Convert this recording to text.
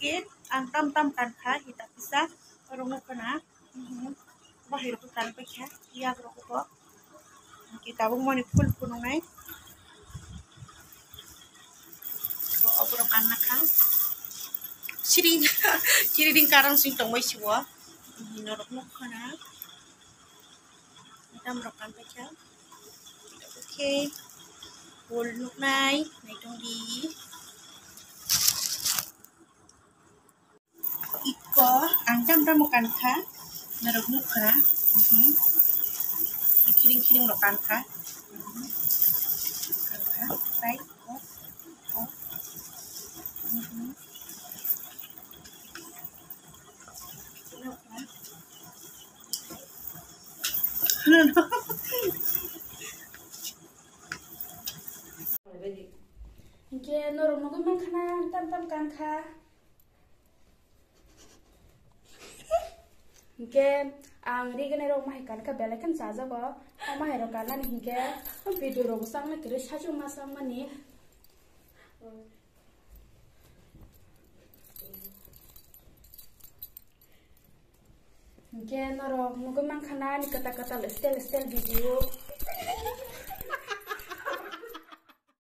Oke, tam kan kah kita bisa orang kena. Bahir tu kan pekya, iya rokok. Kita bung mani full punungai. Obrok anak kan. Ciri karang sing tong mai siwa. Norok nok kana. Kita merokan pekya. Oke. Full nuk nai tong di. Iko angkam ramukan kah. Narok nuk kana. Kiring rokan kah. Baik. Oke, norok nogo man kana tam kan kah. Oke, ang rigane rok mahi kan ka bele kan saja ko. Mahi rok kan ni hingke video rok sang na kire saju masang mani. Oke, norok nogo man kana ni kata-kata style video.